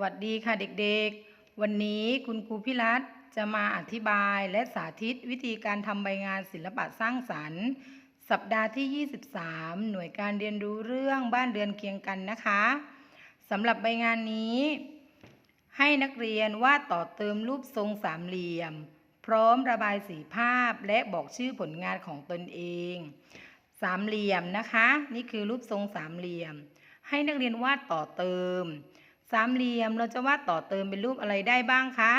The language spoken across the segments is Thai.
วัสดีค่ะเด็กๆวันนี้คุณครูพิรัตน์จะมาอธิบายและสาธิตวิธีการทำใบงานศิลปะสร้างสรรค์สัปดาห์ที่ 23 หน่วยการเรียนรู้เรื่องบ้านเรือนเคียงกันนะคะสำหรับใบงานนี้ให้นักเรียนวาดต่อเติมรูปทรงสามเหลี่ยมพร้อมระบายสีภาพและบอกชื่อผลงานของตนเองสามเหลี่ยมนะคะนี่คือรูปทรงสามเหลี่ยมให้นักเรียนวาดต่อเติมสามเหลี่ยมเราจะวาดต่อเติมเป็นรูปอะไรได้บ้างคะ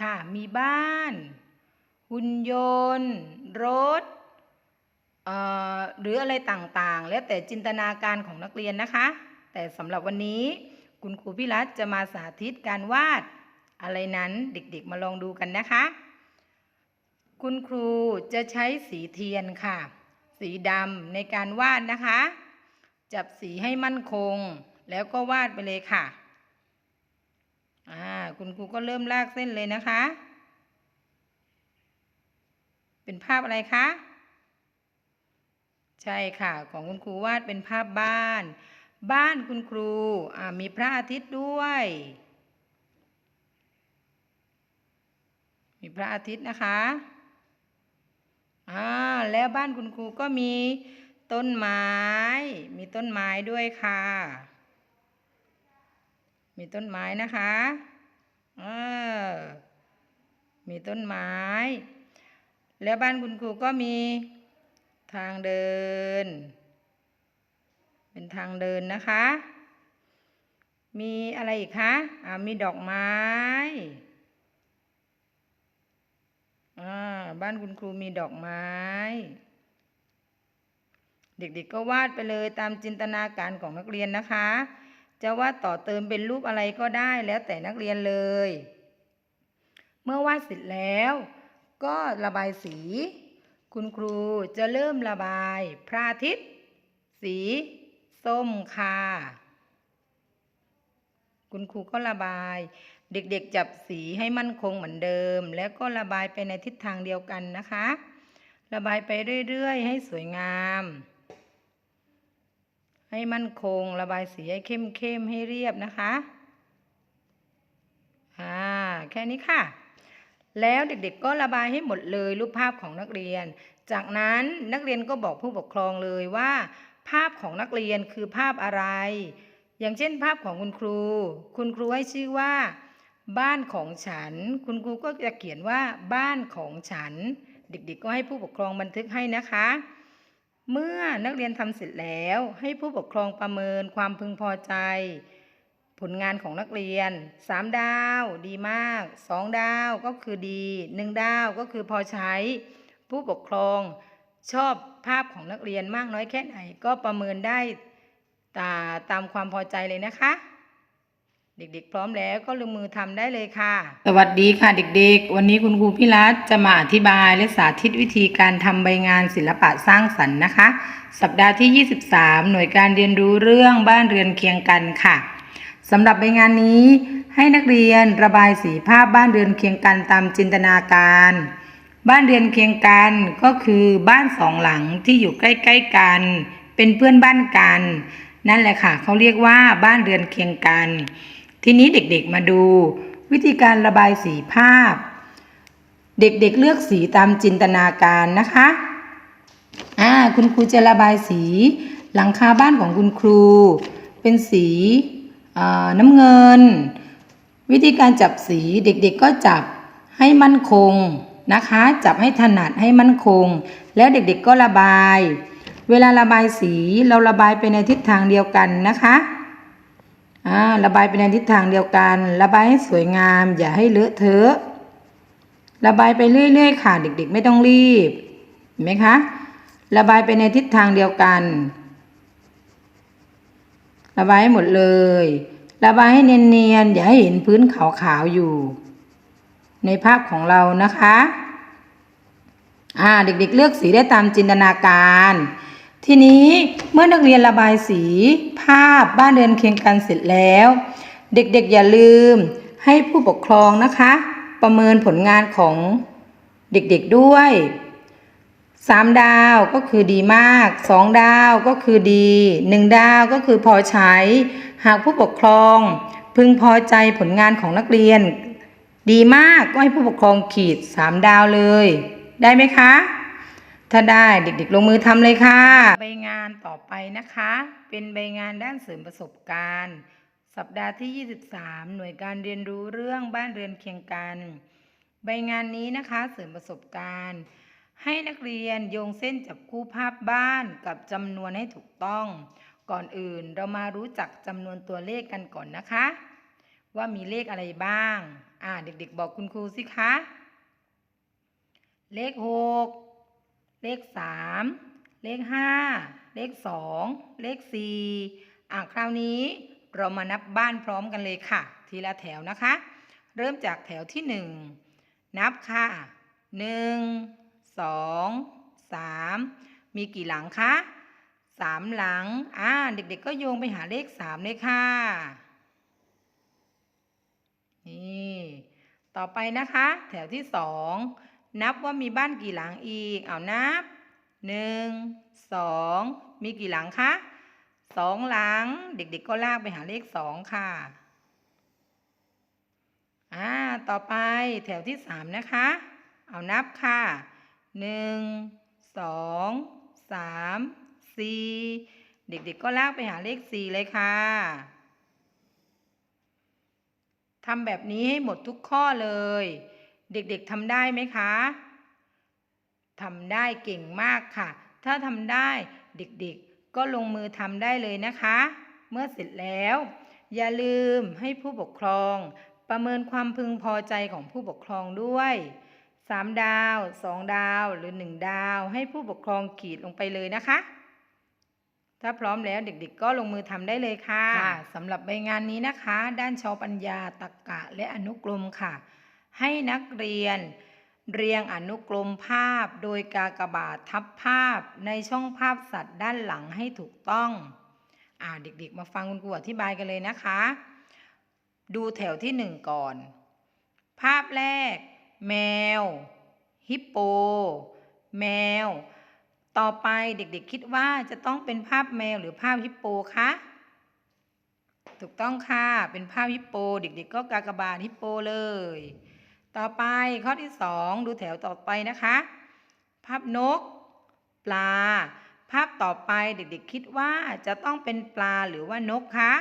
ค่ะมีบ้านหุ่นยนต์รถหรืออะไรต่างๆแล้วแต่จินตนาการของนักเรียนนะคะแต่สำหรับวันนี้คุณครูพิรัตน์จะมาสาธิตการวาดอะไรนั้นเด็กๆมาลองดูกันนะคะคุณครูจะใช้สีเทียนค่ะสีดำในการวาดนะคะจับสีให้มั่นคงแล้วก็วาดไปเลยค่ะคุณครูก็เริ่มลากเส้นเลยนะคะเป็นภาพอะไรคะใช่ค่ะของคุณครูวาดเป็นภาพบ้านคุณครูมีพระอาทิตย์ด้วยมีพระอาทิตย์นะคะแล้วบ้านคุณครูก็มีต้นไม้ด้วยค่ะมีต้นไม้นะคะมีต้นไม้แล้วบ้านคุณครูก็มีทางเดินเป็นทางเดินนะคะมีอะไรอีกคะมีดอกไม้บ้านคุณครูมีดอกไม้เด็กๆก็วาดไปเลยตามจินตนาการของนักเรียนนะคะจะวาดต่อเติมเป็นรูปอะไรก็ได้แล้วแต่นักเรียนเลยเมื่อวาดเสร็จแล้วก็ระบายสีคุณครูจะเริ่มระบายพระอาทิตย์สีส้มค่ะคุณครูก็ระบายเด็กๆจับสีให้มั่นคงเหมือนเดิมแล้วก็ระบายไปในทิศทางเดียวกันนะคะระบายไปเรื่อยๆให้สวยงามให้มั่นคงระบายสีให้เข้มๆให้เรียบนะคะแค่นี้ค่ะแล้วเด็กๆก็ระบายให้หมดเลยรูปภาพของนักเรียนจากนั้นนักเรียนก็บอกผู้ปกครองเลยว่าภาพของนักเรียนคือภาพอะไรอย่างเช่นภาพของคุณครูให้ชื่อว่าบ้านของฉันคุณครูก็จะเขียนว่าบ้านของฉันเด็กๆก็ให้ผู้ปกครองบันทึกให้นะคะเมื่อนักเรียนทำเสร็จแล้วให้ผู้ปกครองประเมินความพึงพอใจผลงานของนักเรียน3 ดาวดีมาก2 ดาวก็คือดี1 ดาวก็คือพอใช้ผู้ปกครองชอบภาพของนักเรียนมากน้อยแค่ไหนก็ประเมินได้ตามความพอใจเลยนะคะเด็กๆพร้อมแล้วก็ลงมือทำได้เลยค่ะสวัสดีค่ะเด็กๆวันนี้คุณครูพิรัตน์จะมาอธิบายและสาธิตวิธีการทำใบงานศิลปะสร้างสรรค์นะคะสัปดาห์ที่ 23 หน่วยการเรียนรู้เรื่องบ้านเรือนเคียงกันค่ะสำหรับใบงานนี้ให้นักเรียนระบายสีภาพบ้านเรือนเคียงกันตามจินตนาการบ้านเรือนเคียงกันก็คือบ้าน2 หลังที่อยู่ใกล้ๆกันเป็นเพื่อนบ้านกันนั่นแหละค่ะเขาเรียกว่าบ้านเรือนเคียงกันทีนี้เด็กๆมาดูวิธีการระบายสีภาพเด็กๆเลือกสีตามจินตนาการนะคะคุณครูจะระบายสีหลังคาบ้านของคุณครูเป็นสีน้ำเงินวิธีการจับสีเด็กๆก็จับให้มั่นคงนะคะจับให้ถนัดให้มั่นคงแล้วเด็กๆก็ระบายเวลาระบายสีเราระบายไปในทิศทางเดียวกันนะคะระบายไปในทิศทางเดียวกันระบายให้สวยงามอย่าให้เลอะเทอะระบายไปเรื่อยๆค่ะเด็กๆไม่ต้องรีบเห็นไหมคะระบายไปในทิศทางเดียวกันระบายให้หมดเลยระบายให้เนียนๆอย่าให้เห็นพื้นขาวๆอยู่ในภาพของเรานะคะเด็กๆเลือกสีได้ตามจินตนาการทีนี้เมื่อนักเรียนระบายสีภาพบ้านเรือนเคียงกันเสร็จแล้วเด็กๆอย่าลืมให้ผู้ปกครองนะคะประเมินผลงานของเด็กๆด้วย 3 ดาวก็คือดีมาก2 ดาวก็คือดี1 ดาวก็คือพอใช้หากผู้ปกครองพึงพอใจผลงานของนักเรียนดีมากก็ให้ผู้ปกครองขีด3 ดาวเลยได้ไหมคะถ้าได้เด็กๆลงมือทำเลยค่ะใบงานต่อไปนะคะเป็นใบงานด้านเสริมประสบการณ์สัปดาห์ที่23หน่วยการเรียนรู้เรื่องบ้านเรือนเคียงกันใบงานนี้นะคะเสริมประสบการณ์ให้นักเรียนโยงเส้นจับคู่ภาพบ้านกับจำนวนให้ถูกต้องก่อนอื่นเรามารู้จักจำนวนตัวเลขกันก่อนนะคะว่ามีเลขอะไรบ้างเด็กๆบอกคุณครูสิคะเลข6เลข3เลข5เลข2เลข4คราวนี้เรามานับบ้านพร้อมกันเลยค่ะทีละแถวนะคะเริ่มจากแถวที่1นับค่ะ1 2 3มีกี่หลังคะ3 หลังเด็กๆก็โยงไปหาเลข3เลยค่ะนี่ต่อไปนะคะแถวที่2นับว่ามีบ้านกี่หลังอีกนับ1 2มีกี่หลังคะ2 หลังเด็กๆก็ลากไปหาเลข2ค่ะต่อไปแถวที่3นะคะนับค่ะ1 2 3 4เด็กๆก็ลากไปหาเลข4เลยค่ะทำแบบนี้ให้หมดทุกข้อเลยเด็กๆทำได้ไหมคะทำได้เก่งมากค่ะถ้าทำได้เด็กๆก็ลงมือทำได้เลยนะคะเมื่อเสร็จแล้วอย่าลืมให้ผู้ปกครองประเมินความพึงพอใจของผู้ปกครองด้วย3 ดาว2 ดาวหรือ1 ดาวให้ผู้ปกครองขีดลงไปเลยนะคะถ้าพร้อมแล้วเด็กๆก็ลงมือทำได้เลยค่ะสำหรับใบงานนี้นะคะด้านชาวปัญญาตรรกะและอนุกรมค่ะให้นักเรียนเรียงอนุกรมภาพโดยกากบาททับภาพในช่องภาพสัตว์ด้านหลังให้ถูกต้องเด็กๆมาฟังคุณครูอธิบายกันเลยนะคะดูแถวที่1ก่อนภาพแรกแมวฮิปโปแมวต่อไปเด็กๆคิดว่าจะต้องเป็นภาพแมวหรือภาพฮิปโปคะถูกต้องค่ะเป็นภาพฮิปโปเด็กๆก็กากบาทฮิปโปเลยต่อไปข้อที่2ดูแถวต่อไปนะคะภาพนกปลาภาพต่อไปเด็กๆคิดว่าจะต้องเป็นปลาหรือว่านกคะ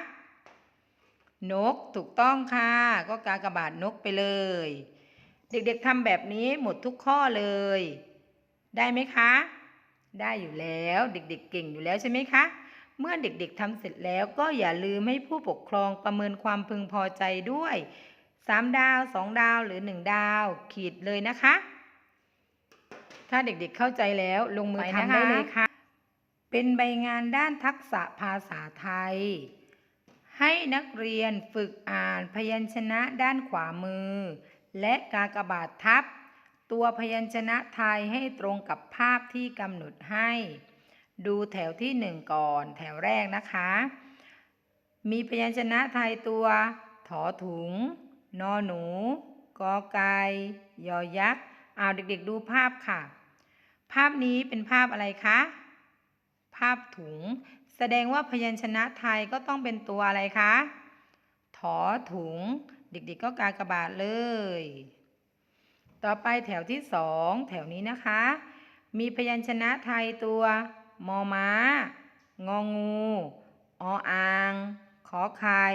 นกถูกต้องค่ะก็กากบาทนกไปเลยเด็กๆทำแบบนี้หมดทุกข้อเลยได้ไหมคะได้อยู่แล้วเด็กๆเก่งอยู่แล้วใช่ไหมคะเมื่อเด็กๆทำเสร็จแล้วก็อย่าลืมให้ผู้ปกครองประเมินความพึงพอใจด้วย3 ดาว2 ดาวหรือ1 ดาวขีดเลยนะคะถ้าเด็กๆเข้าใจแล้วลงมือทำได้เลยค่ะเป็นใบงานด้านทักษะภาษาไทยให้นักเรียนฝึกอ่านพยัญชนะด้านขวามือและกากบาททับตัวพยัญชนะไทยให้ตรงกับภาพที่กำหนดให้ดูแถวที่1ก่อนแถวแรกนะคะมีพยัญชนะไทยตัวถอถุงนอหนูกอไก่ยอยักษ์เด็กๆดูภาพค่ะภาพนี้เป็นภาพอะไรคะภาพถุงแสดงว่าพยัญชนะไทยก็ต้องเป็นตัวอะไรคะถอถุงเด็กๆก็กากบาทเลยต่อไปแถวที่2แถวนี้นะคะมีพยัญชนะไทยตัวมอม้างองูออ่างขอไข่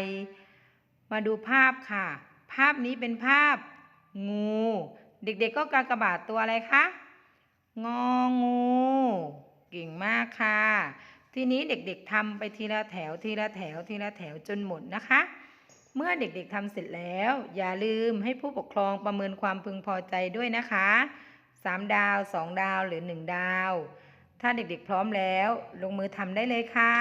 มาดูภาพค่ะภาพนี้เป็นภาพงูเด็กๆก็กากบาทตัวอะไรคะงองูเก่งมากค่ะทีนี้เด็กๆทำไปทีละแถวทีละแถวทีละแถวจนหมดนะคะเมื่อเด็กๆทำเสร็จแล้วอย่าลืมให้ผู้ปกครองประเมินความพึงพอใจด้วยนะคะ3 ดาว2 ดาวหรือ1 ดาวถ้าเด็กๆพร้อมแล้วลงมือทำได้เลยค่ะ